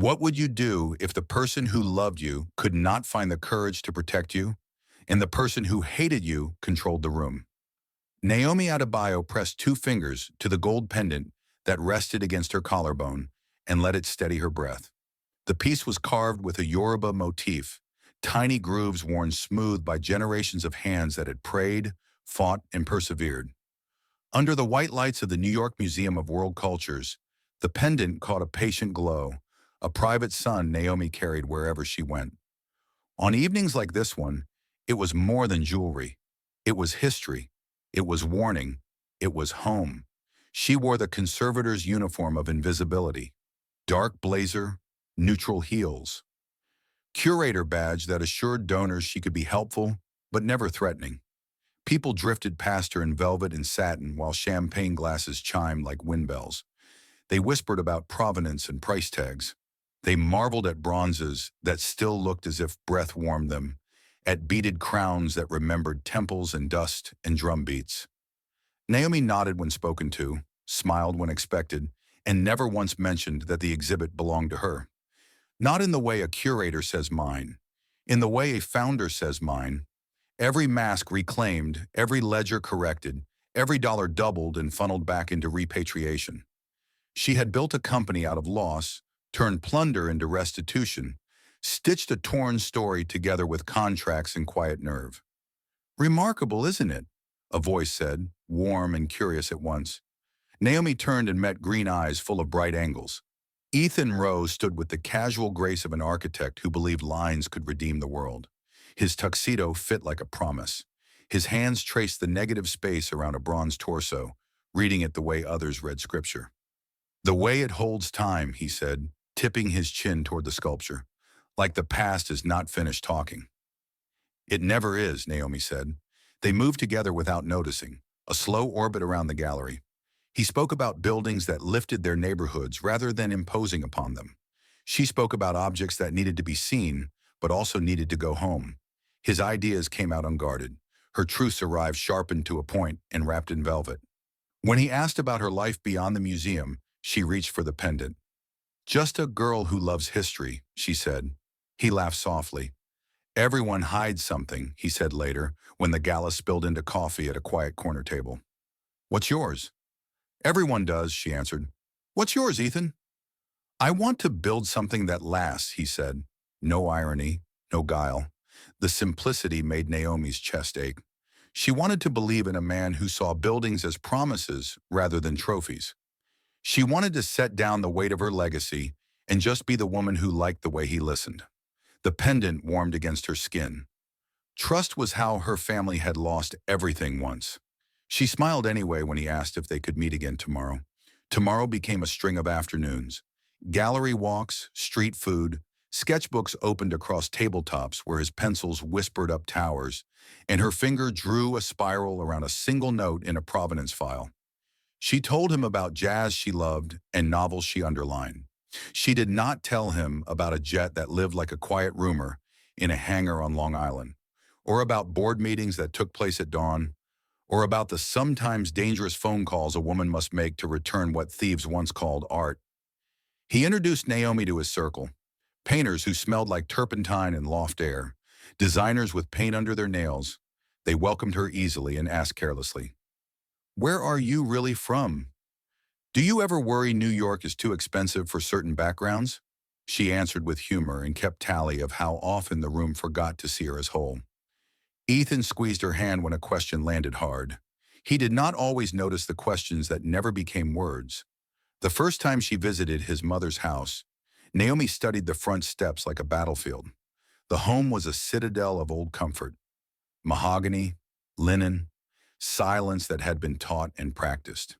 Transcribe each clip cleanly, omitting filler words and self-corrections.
What would you do if the person who loved you could not find the courage to protect you, and the person who hated you controlled the room? Naomi Adebayo pressed two fingers to the gold pendant that rested against her collarbone and let it steady her breath. The piece was carved with a Yoruba motif, tiny grooves worn smooth by generations of hands that had prayed, fought, and persevered. Under the white lights of the New York Museum of World Cultures, the pendant caught a patient glow, a private sun Naomi carried wherever she went. On evenings like this one, it was more than jewelry. It was history. It was warning. It was home. She wore the conservator's uniform of invisibility. Dark blazer, neutral heels. Curator badge that assured donors she could be helpful, but never threatening. People drifted past her in velvet and satin while champagne glasses chimed like wind bells. They whispered about provenance and price tags. They marveled at bronzes that still looked as if breath warmed them, at beaded crowns that remembered temples and dust and drum beats. Naomi nodded when spoken to, smiled when expected, and never once mentioned that the exhibit belonged to her. Not in the way a curator says mine, in the way a founder says mine. Every mask reclaimed, every ledger corrected, every dollar doubled and funneled back into repatriation. She had built a company out of loss, turned plunder into restitution, stitched a torn story together with contracts and quiet nerve. Remarkable, isn't it? A voice said, warm and curious at once. Naomi turned and met green eyes full of bright angles. Ethan Rose stood with the casual grace of an architect who believed lines could redeem the world. His tuxedo fit like a promise. His hands traced the negative space around a bronze torso, reading it the way others read scripture. The way it holds time, he said, tipping his chin toward the sculpture, like the past is not finished talking. It never is, Naomi said. They moved together without noticing, a slow orbit around the gallery. He spoke about buildings that lifted their neighborhoods rather than imposing upon them. She spoke about objects that needed to be seen, but also needed to go home. His ideas came out unguarded. Her truths arrived sharpened to a point and wrapped in velvet. When he asked about her life beyond the museum, she reached for the pendant. Just a girl who loves history, she said. He laughed softly. Everyone hides something, he said later, when the gala spilled into coffee at a quiet corner table. What's yours? Everyone does, she answered. What's yours, Ethan? I want to build something that lasts, he said. No irony, no guile. The simplicity made Naomi's chest ache. She wanted to believe in a man who saw buildings as promises rather than trophies. She wanted to set down the weight of her legacy and just be the woman who liked the way he listened. The pendant warmed against her skin. Trust was how her family had lost everything once. She smiled anyway when he asked if they could meet again tomorrow. Tomorrow became a string of afternoons. Gallery walks, street food, sketchbooks opened across tabletops where his pencils whispered up towers, and her finger drew a spiral around a single note in a provenance file. She told him about jazz she loved and novels she underlined. She did not tell him about a jet that lived like a quiet rumor in a hangar on Long Island, or about board meetings that took place at dawn, or about the sometimes dangerous phone calls a woman must make to return what thieves once called art. He introduced Naomi to his circle, painters who smelled like turpentine and loft air, designers with paint under their nails. They welcomed her easily and asked carelessly, "Where are you really from? Do you ever worry New York is too expensive for certain backgrounds?" She answered with humor and kept tally of how often the room forgot to see her as whole. Ethan squeezed her hand when a question landed hard. He did not always notice the questions that never became words. The first time she visited his mother's house, Naomi studied the front steps like a battlefield. The home was a citadel of old comfort. Mahogany, linen, silence that had been taught and practiced.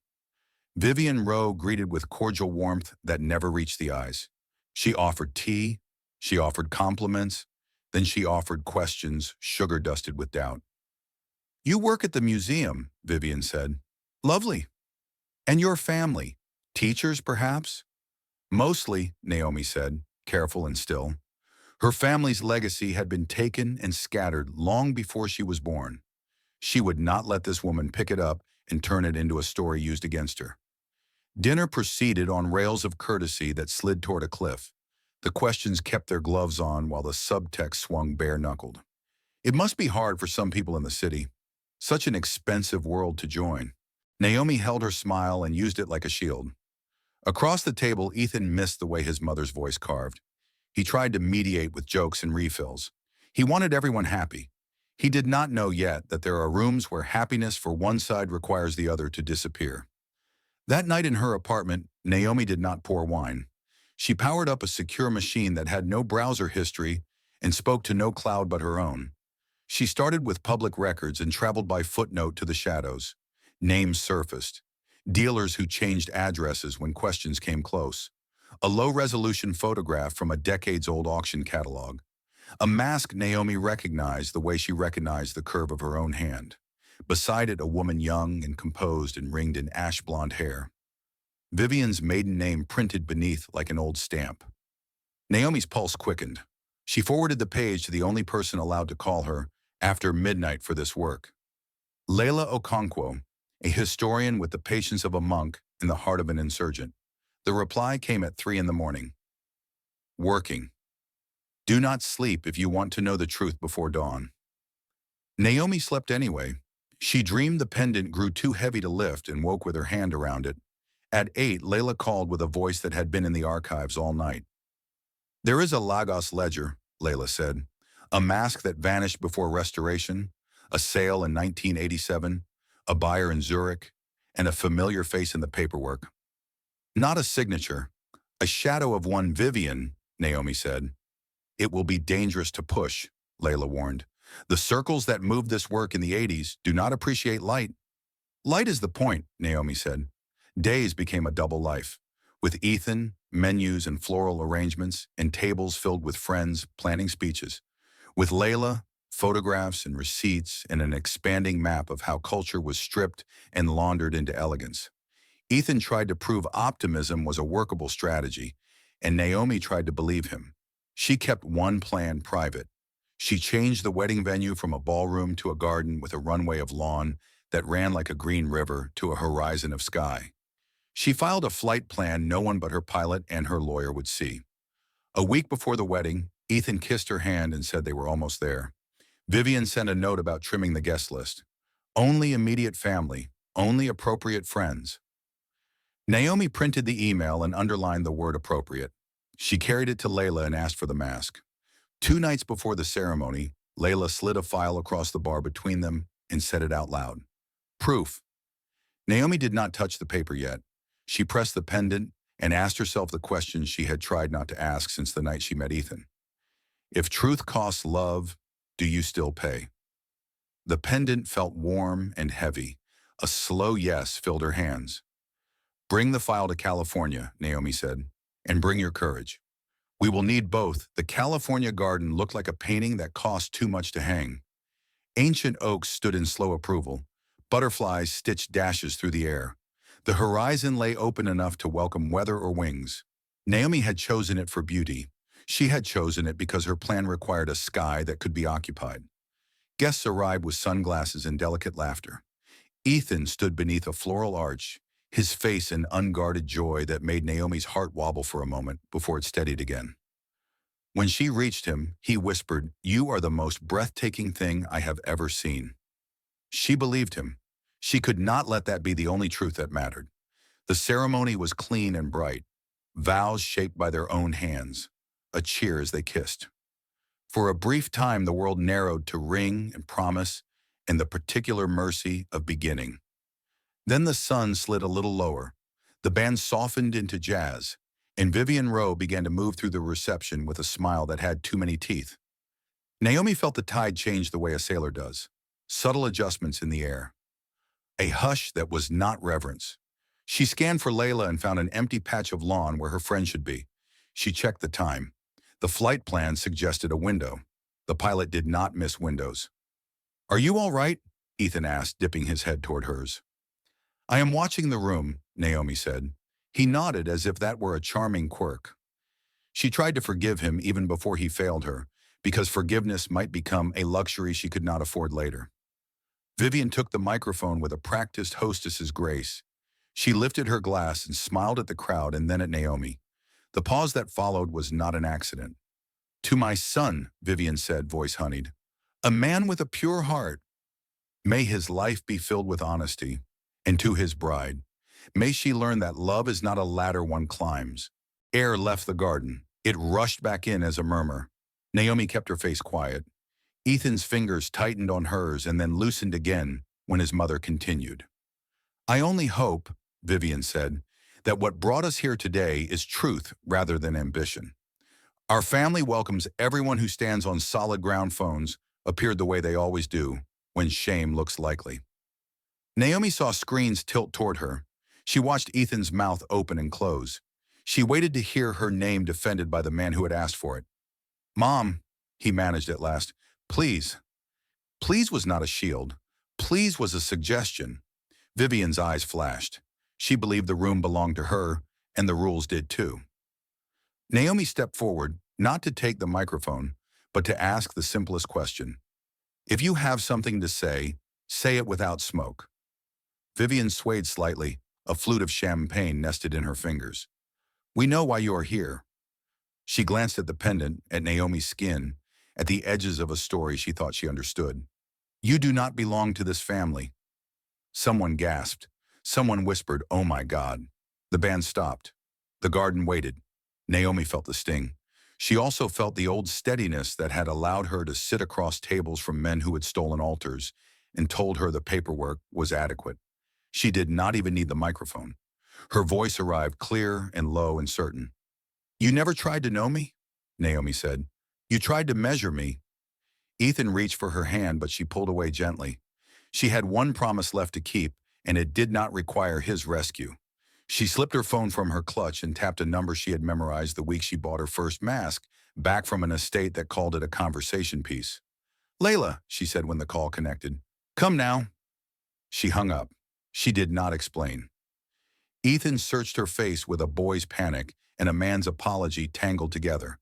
Vivian Rowe greeted with cordial warmth that never reached the eyes. She offered tea, she offered compliments, then she offered questions sugar-dusted with doubt. "You work at the museum," Vivian said. "Lovely. And your family? Teachers, perhaps?" "Mostly," Naomi said, careful and still. Her family's legacy had been taken and scattered long before she was born. She would not let this woman pick it up and turn it into a story used against her. Dinner proceeded on rails of courtesy that slid toward a cliff. The questions kept their gloves on while the subtext swung bare-knuckled. It must be hard for some people in the city. Such an expensive world to join. Naomi held her smile and used it like a shield. Across the table, Ethan missed the way his mother's voice carved. He tried to mediate with jokes and refills. He wanted everyone happy. He did not know yet that there are rooms where happiness for one side requires the other to disappear. That night in her apartment, Naomi did not pour wine. She powered up a secure machine that had no browser history and spoke to no cloud but her own. She started with public records and traveled by footnote to the shadows. Names surfaced. Dealers who changed addresses when questions came close. A low-resolution photograph from a decades-old auction catalog. A mask Naomi recognized the way she recognized the curve of her own hand. Beside it, a woman young and composed and ringed in ash-blonde hair. Vivian's maiden name printed beneath like an old stamp. Naomi's pulse quickened. She forwarded the page to the only person allowed to call her after midnight for this work. Leila Okonkwo, a historian with the patience of a monk in the heart of an insurgent. The reply came at 3 a.m. Working. Do not sleep if you want to know the truth before dawn. Naomi slept anyway. She dreamed the pendant grew too heavy to lift and woke with her hand around it. At 8, Leila called with a voice that had been in the archives all night. There is a Lagos ledger, Leila said. A mask that vanished before restoration, a sale in 1987, a buyer in Zurich, and a familiar face in the paperwork. Not a signature, a shadow of one Vivian, Naomi said. It will be dangerous to push, Leila warned. The circles that moved this work in the 80s do not appreciate light. Light is the point, Naomi said. Days became a double life, with Ethan, menus and floral arrangements, and tables filled with friends planning speeches. With Leila, photographs and receipts and an expanding map of how culture was stripped and laundered into elegance. Ethan tried to prove optimism was a workable strategy, and Naomi tried to believe him. She kept one plan private. She changed the wedding venue from a ballroom to a garden with a runway of lawn that ran like a green river to a horizon of sky. She filed a flight plan no one but her pilot and her lawyer would see. A week before the wedding, Ethan kissed her hand and said they were almost there. Vivian sent a note about trimming the guest list. Only immediate family, only appropriate friends. Naomi printed the email and underlined the word appropriate. She carried it to Leila and asked for the mask. 2 nights before the ceremony, Leila slid a file across the bar between them and said it out loud. Proof. Naomi did not touch the paper yet. She pressed the pendant and asked herself the questions she had tried not to ask since the night she met Ethan. If truth costs love, do you still pay? The pendant felt warm and heavy. A slow yes filled her hands. Bring the file to California, Naomi said, and bring your courage. We will need both. The California garden looked like a painting that cost too much to hang. Ancient oaks stood in slow approval. Butterflies stitched dashes through the air. The horizon lay open enough to welcome weather or wings. Naomi had chosen it for beauty. She had chosen it because her plan required a sky that could be occupied. Guests arrived with sunglasses and delicate laughter. Ethan stood beneath a floral arch, his face in unguarded joy that made Naomi's heart wobble for a moment before it steadied again. When she reached him, he whispered, "You are the most breathtaking thing I have ever seen." She believed him. She could not let that be the only truth that mattered. The ceremony was clean and bright, vows shaped by their own hands, a cheer as they kissed. For a brief time, the world narrowed to ring and promise and the particular mercy of beginning. Then the sun slid a little lower. The band softened into jazz, and Vivian Rowe began to move through the reception with a smile that had too many teeth. Naomi felt the tide change the way a sailor does, subtle adjustments in the air. A hush that was not reverence. She scanned for Leila and found an empty patch of lawn where her friend should be. She checked the time. The flight plan suggested a window. The pilot did not miss windows. "Are you all right?" Ethan asked, dipping his head toward hers. "I am watching the room," Naomi said. He nodded as if that were a charming quirk. She tried to forgive him even before he failed her, because forgiveness might become a luxury she could not afford later. Vivian took the microphone with a practiced hostess's grace. She lifted her glass and smiled at the crowd and then at Naomi. The pause that followed was not an accident. "To my son," Vivian said, voice honeyed. "A man with a pure heart. May his life be filled with honesty. And to his bride, may she learn that love is not a ladder one climbs." Air left the garden. It rushed back in as a murmur. Naomi kept her face quiet. Ethan's fingers tightened on hers and then loosened again when his mother continued. "I only hope," Vivian said, "that what brought us here today is truth rather than ambition. Our family welcomes everyone who stands on solid ground." Phones appeared the way they always do, when shame looks likely. Naomi saw screens tilt toward her. She watched Ethan's mouth open and close. She waited to hear her name defended by the man who had asked for it. "Mom," he managed at last, "please." Please was not a shield. Please was a suggestion. Vivian's eyes flashed. She believed the room belonged to her, and the rules did too. Naomi stepped forward, not to take the microphone, but to ask the simplest question. "If you have something to say it without smoke." Vivian swayed slightly, a flute of champagne nested in her fingers. "We know why you are here." She glanced at the pendant, at Naomi's skin, at the edges of a story she thought she understood. "You do not belong to this family." Someone gasped. Someone whispered, "Oh my God." The band stopped. The garden waited. Naomi felt the sting. She also felt the old steadiness that had allowed her to sit across tables from men who had stolen altars and told her the paperwork was adequate. She did not even need the microphone. Her voice arrived clear and low and certain. "You never tried to know me?" Naomi said. "You tried to measure me." Ethan reached for her hand, but she pulled away gently. She had one promise left to keep, and it did not require his rescue. She slipped her phone from her clutch and tapped a number she had memorized the week she bought her first mask, back from an estate that called it a conversation piece. "Layla," she said when the call connected. "Come now." She hung up. She did not explain. Ethan searched her face with a boy's panic and a man's apology tangled together.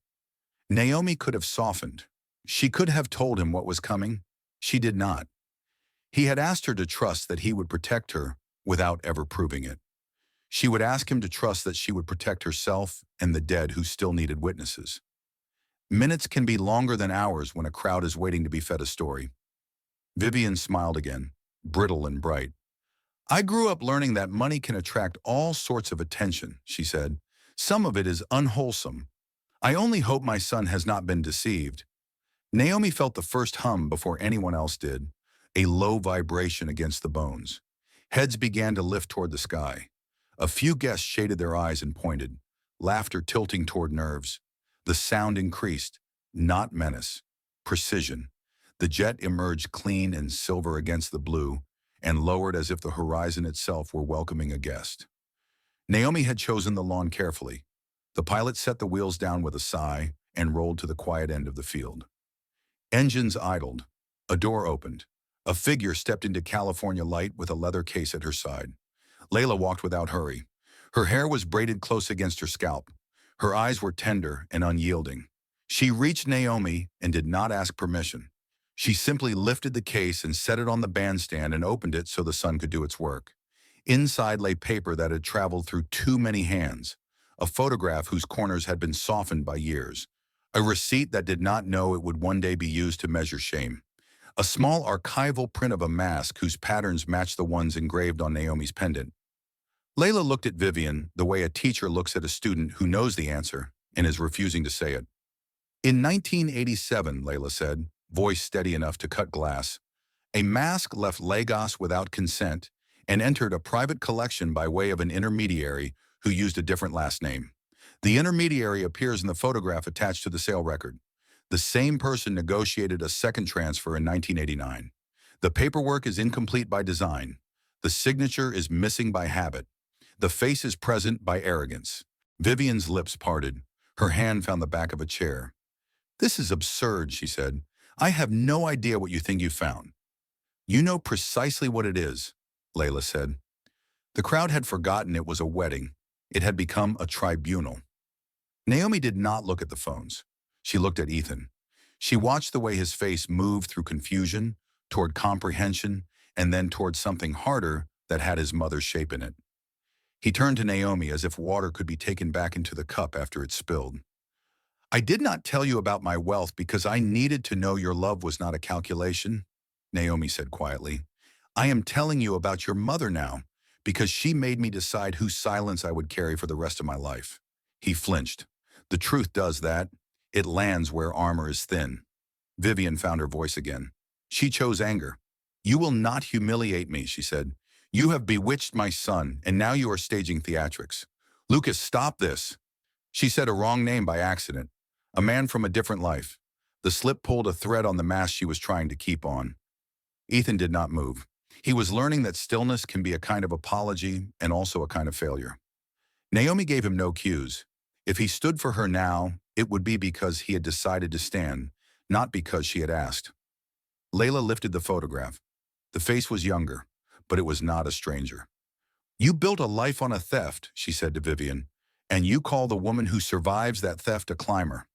Naomi could have softened. She could have told him what was coming. She did not. He had asked her to trust that he would protect her without ever proving it. She would ask him to trust that she would protect herself and the dead who still needed witnesses. Minutes can be longer than hours when a crowd is waiting to be fed a story. Vivian smiled again, brittle and bright. "I grew up learning that money can attract all sorts of attention," she said. "Some of it is unwholesome. I only hope my son has not been deceived." Naomi felt the first hum before anyone else did, a low vibration against the bones. Heads began to lift toward the sky. A few guests shaded their eyes and pointed, laughter tilting toward nerves. The sound increased, not menace, precision. The jet emerged clean and silver against the blue, and lowered as if the horizon itself were welcoming a guest. Naomi had chosen the lawn carefully. The pilot set the wheels down with a sigh and rolled to the quiet end of the field. Engines idled. A door opened. A figure stepped into California light with a leather case at her side. Layla walked without hurry. Her hair was braided close against her scalp. Her eyes were tender and unyielding. She reached Naomi and did not ask permission. She simply lifted the case and set it on the bandstand and opened it so the sun could do its work. Inside lay paper that had traveled through too many hands, a photograph whose corners had been softened by years, a receipt that did not know it would one day be used to measure shame, a small archival print of a mask whose patterns matched the ones engraved on Naomi's pendant. Layla looked at Vivian the way a teacher looks at a student who knows the answer and is refusing to say it. "In 1987, Layla said, voice steady enough to cut glass, "a mask left Lagos without consent and entered a private collection by way of an intermediary who used a different last name. The intermediary appears in the photograph attached to the sale record. The same person negotiated a second transfer in 1989. The paperwork is incomplete by design. The signature is missing by habit. The face is present by arrogance." Vivian's lips parted. Her hand found the back of a chair. "This is absurd," she said. "I have no idea what you think you found." "You know precisely what it is," Layla said. The crowd had forgotten it was a wedding. It had become a tribunal. Naomi did not look at the phones. She looked at Ethan. She watched the way his face moved through confusion, toward comprehension, and then toward something harder that had his mother's shape in it. He turned to Naomi as if water could be taken back into the cup after it spilled. I did not tell you about my wealth because I needed to know your love was not a calculation, Naomi said quietly. I am telling you about your mother now, because she made me decide whose silence I would carry for the rest of my life. He flinched. The truth does that. It lands where armor is thin. Vivian found her voice again. She chose anger. You will not humiliate me, she said. You have bewitched my son, and now you are staging theatrics. Lucas, stop this. She said a wrong name by accident. A man from a different life. The slip pulled a thread on the mask she was trying to keep on. Ethan did not move. He was learning that stillness can be a kind of apology and also a kind of failure. Naomi gave him no cues. If he stood for her now, it would be because he had decided to stand, not because she had asked. Layla lifted the photograph. The face was younger, but it was not a stranger. You built a life on a theft, she said to Vivian, and you call the woman who survives that theft a climber.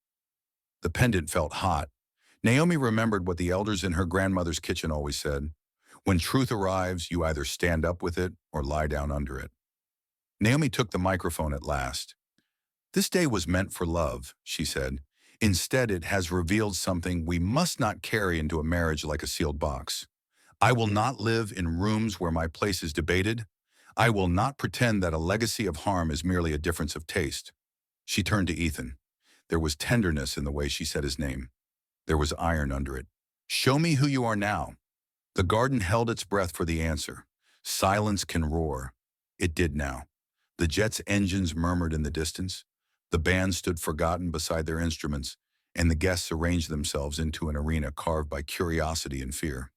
The pendant felt hot. Naomi remembered what the elders in her grandmother's kitchen always said. When truth arrives, you either stand up with it or lie down under it. Naomi took the microphone at last. This day was meant for love, she said. Instead, it has revealed something we must not carry into a marriage like a sealed box. I will not live in rooms where my place is debated. I will not pretend that a legacy of harm is merely a difference of taste. She turned to Ethan. There was tenderness in the way she said his name. There was iron under it. Show me who you are now. The garden held its breath for the answer. Silence can roar. It did now. The jet's engines murmured in the distance. The band stood forgotten beside their instruments, and the guests arranged themselves into an arena carved by curiosity and fear.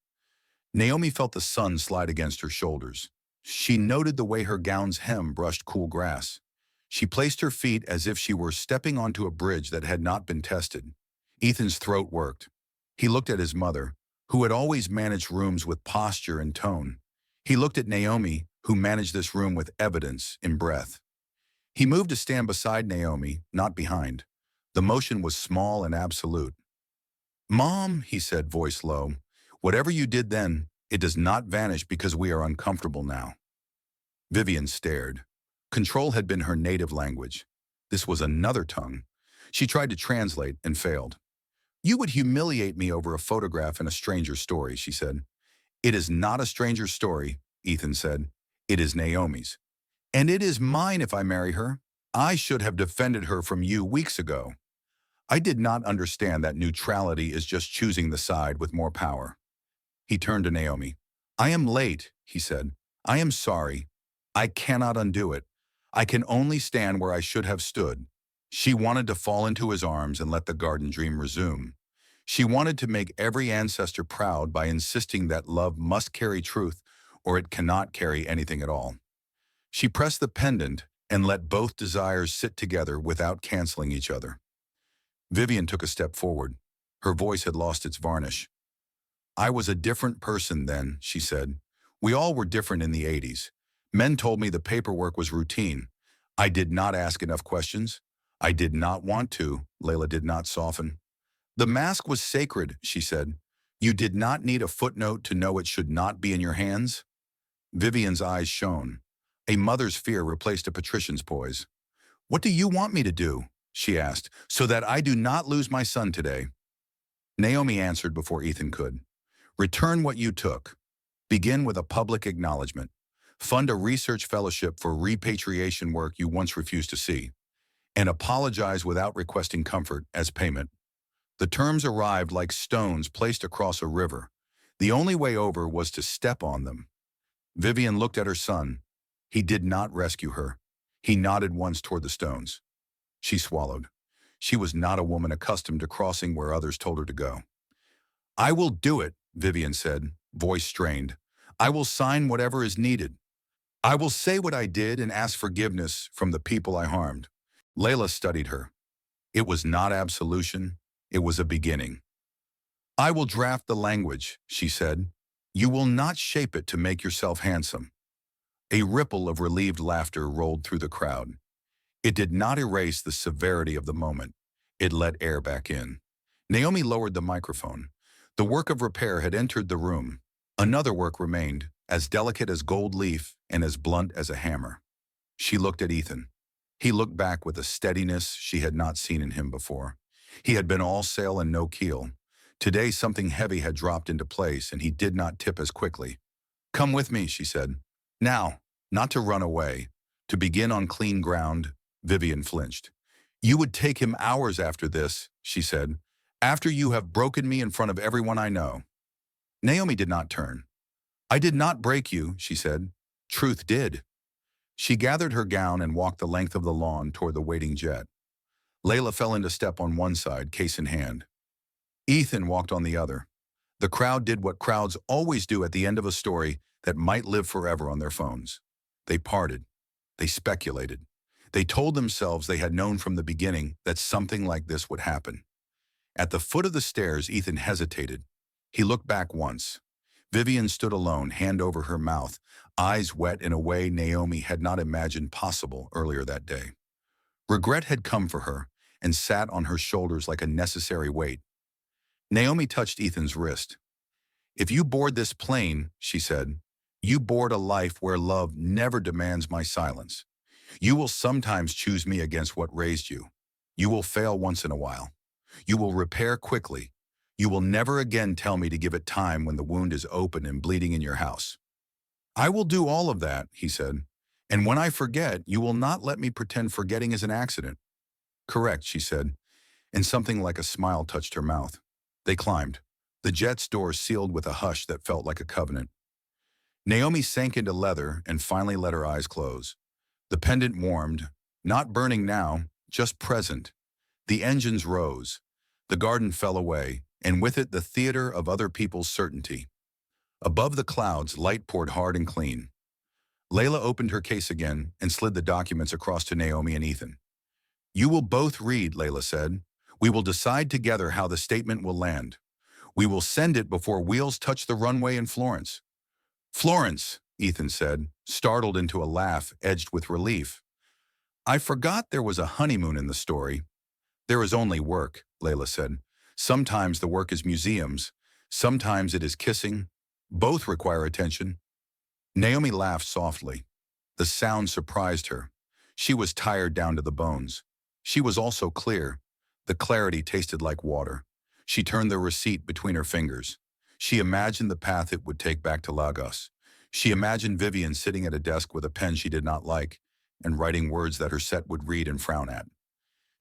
Naomi felt the sun slide against her shoulders. She noted the way her gown's hem brushed cool grass. She placed her feet as if she were stepping onto a bridge that had not been tested. Ethan's throat worked. He looked at his mother, who had always managed rooms with posture and tone. He looked at Naomi, who managed this room with evidence in breath. He moved to stand beside Naomi, not behind. The motion was small and absolute. Mom, he said, voice low, whatever you did then, it does not vanish because we are uncomfortable now. Vivian stared. Control had been her native language. This was another tongue. She tried to translate and failed. You would humiliate me over a photograph and a stranger's story, she said. It is not a stranger's story, Ethan said. It is Naomi's. And it is mine if I marry her. I should have defended her from you weeks ago. I did not understand that neutrality is just choosing the side with more power. He turned to Naomi. I am late, he said. I am sorry. I cannot undo it. I can only stand where I should have stood. She wanted to fall into his arms and let the garden dream resume. She wanted to make every ancestor proud by insisting that love must carry truth or it cannot carry anything at all. She pressed the pendant and let both desires sit together without canceling each other. Vivian took a step forward. Her voice had lost its varnish. I was a different person then, she said. We all were different in the 80s. Men told me the paperwork was routine. I did not ask enough questions. I did not want to. Layla did not soften. The mask was sacred, she said. You did not need a footnote to know it should not be in your hands. Vivian's eyes shone. A mother's fear replaced a patrician's poise. What do you want me to do? She asked, so that I do not lose my son today. Naomi answered before Ethan could. Return what you took. Begin with a public acknowledgement. Fund a research fellowship for repatriation work you once refused to see. And apologize without requesting comfort as payment. The terms arrived like stones placed across a river. The only way over was to step on them. Vivian looked at her son. He did not rescue her. He nodded once toward the stones. She swallowed. She was not a woman accustomed to crossing where others told her to go. I will do it, Vivian said, voice strained. I will sign whatever is needed. I will say what I did and ask forgiveness from the people I harmed. Layla studied her. It was not absolution. It was a beginning. I will draft the language, she said. You will not shape it to make yourself handsome. A ripple of relieved laughter rolled through the crowd. It did not erase the severity of the moment. It let air back in. Naomi lowered the microphone. The work of repair had entered the room. Another work remained, as delicate as gold leaf and as blunt as a hammer. She looked at Ethan. He looked back with a steadiness she had not seen in him before. He had been all sail and no keel. Today something heavy had dropped into place and he did not tip as quickly. "Come with me," she said. "Now, not to run away, to begin on clean ground." Vivian flinched. "You would take him hours after this," she said, "after you have broken me in front of everyone I know." Naomi did not turn. "I did not break you," she said. "Truth did." She gathered her gown and walked the length of the lawn toward the waiting jet. Layla fell into step on one side, case in hand. Ethan walked on the other. The crowd did what crowds always do at the end of a story that might live forever on their phones. They parted. They speculated. They told themselves they had known from the beginning that something like this would happen. At the foot of the stairs, Ethan hesitated. He looked back once. Vivian stood alone, hand over her mouth, eyes wet in a way Naomi had not imagined possible earlier that day. Regret had come for her and sat on her shoulders like a necessary weight. Naomi touched Ethan's wrist. "If you board this plane," she said, "you board a life where love never demands my silence. You will sometimes choose me against what raised you. You will fail once in a while. You will repair quickly. You will never again tell me to give it time when the wound is open and bleeding in your house." "I will do all of that," he said. "And when I forget, you will not let me pretend forgetting is an accident." "Correct," she said, and something like a smile touched her mouth. They climbed. The jet's door sealed with a hush that felt like a covenant. Naomi sank into leather and finally let her eyes close. The pendant warmed, not burning now, just present. The engines rose. The garden fell away, and with it the theater of other people's certainty. Above the clouds, light poured hard and clean. Layla opened her case again and slid the documents across to Naomi and Ethan. "You will both read," Layla said. "We will decide together how the statement will land. We will send it before wheels touch the runway in Florence." "Florence," Ethan said, startled into a laugh edged with relief. "I forgot there was a honeymoon in the story." "There is only work," Layla said. "Sometimes the work is museums. Sometimes it is kissing. Both require attention." Naomi laughed softly. The sound surprised her. She was tired down to the bones. She was also clear. The clarity tasted like water. She turned the receipt between her fingers. She imagined the path it would take back to Lagos. She imagined Vivian sitting at a desk with a pen she did not like and writing words that her set would read and frown at.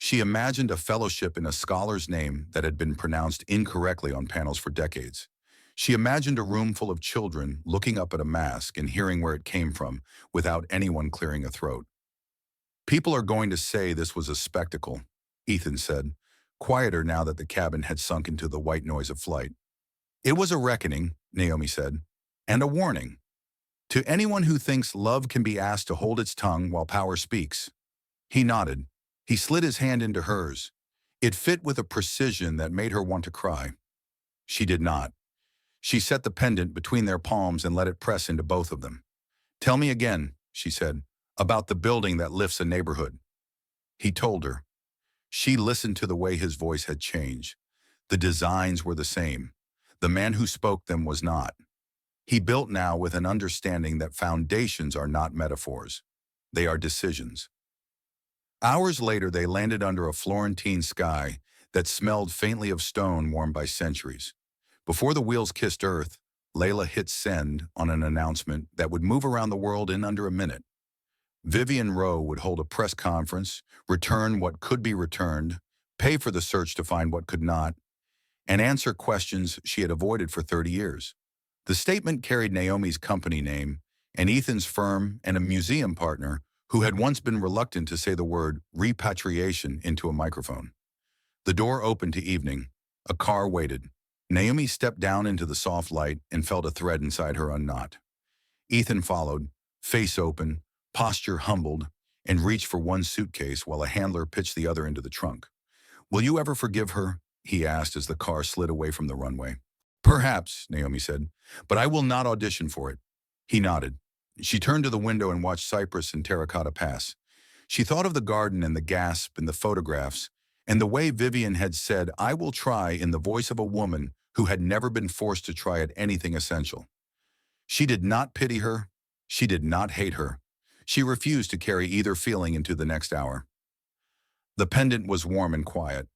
She imagined a fellowship in a scholar's name that had been pronounced incorrectly on panels for decades. She imagined a room full of children looking up at a mask and hearing where it came from without anyone clearing a throat. "People are going to say this was a spectacle," Ethan said, quieter now that the cabin had sunk into the white noise of flight. "It was a reckoning," Naomi said, "and a warning. To anyone who thinks love can be asked to hold its tongue while power speaks." He nodded. He slid his hand into hers. It fit with a precision that made her want to cry. She did not. She set the pendant between their palms and let it press into both of them. "Tell me again," she said, "about the building that lifts a neighborhood." He told her. She listened to the way his voice had changed. The designs were the same. The man who spoke them was not. He built now with an understanding that foundations are not metaphors. They are decisions. Hours later, they landed under a Florentine sky that smelled faintly of stone warmed by centuries. Before the wheels kissed Earth, Layla hit send on an announcement that would move around the world in under a minute. Vivian Rowe would hold a press conference, return what could be returned, pay for the search to find what could not, and answer questions she had avoided for 30 years. The statement carried Naomi's company name and Ethan's firm and a museum partner who had once been reluctant to say the word repatriation into a microphone. The door opened to evening. A car waited. Naomi stepped down into the soft light and felt a thread inside her unknot. Ethan followed, face open, posture humbled, and reached for one suitcase while a handler pitched the other into the trunk. "Will you ever forgive her?" he asked as the car slid away from the runway. "Perhaps," Naomi said, "but I will not audition for it." He nodded. She turned to the window and watched cypress and terracotta pass. She thought of the garden and the gasp and the photographs, and the way Vivian had said, "I will try," in the voice of a woman who had never been forced to try at anything essential. She did not pity her. She did not hate her. She refused to carry either feeling into the next hour. The pendant was warm and quiet.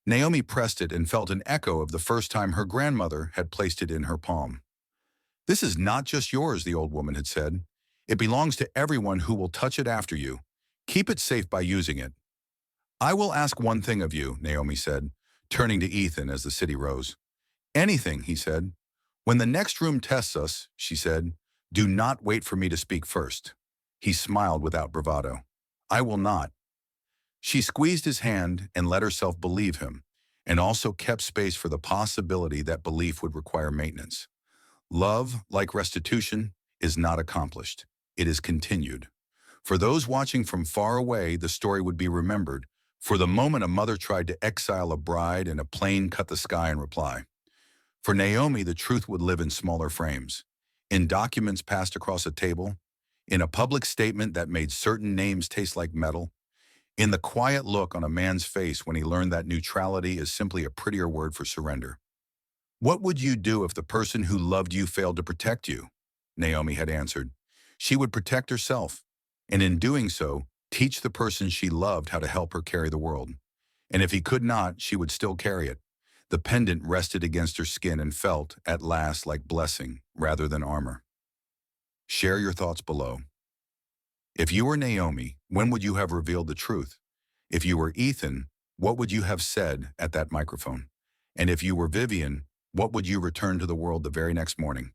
Naomi pressed it and felt an echo of the first time her grandmother had placed it in her palm. "This is not just yours," the old woman had said. "It belongs to everyone who will touch it after you. Keep it safe by using it." "I will ask one thing of you," Naomi said, turning to Ethan as the city rose. "Anything," he said. "When the next room tests us," she said, "do not wait for me to speak first." He smiled without bravado. "I will not." She squeezed his hand and let herself believe him, and also kept space for the possibility that belief would require maintenance. Love, like restitution, is not accomplished. It is continued. For those watching from far away, the story would be remembered. For the moment a mother tried to exile a bride and a plane cut the sky in reply. For Naomi, the truth would live in smaller frames, in documents passed across a table, in a public statement that made certain names taste like metal, in the quiet look on a man's face when he learned that neutrality is simply a prettier word for surrender. "What would you do if the person who loved you failed to protect you?" Naomi had answered. She would protect herself, and in doing so, teach the person she loved how to help her carry the world. And if he could not, she would still carry it. The pendant rested against her skin and felt, at last, like blessing rather than armor. Share your thoughts below. If you were Naomi, when would you have revealed the truth? If you were Ethan, what would you have said at that microphone? And if you were Vivian, what would you return to the world the very next morning?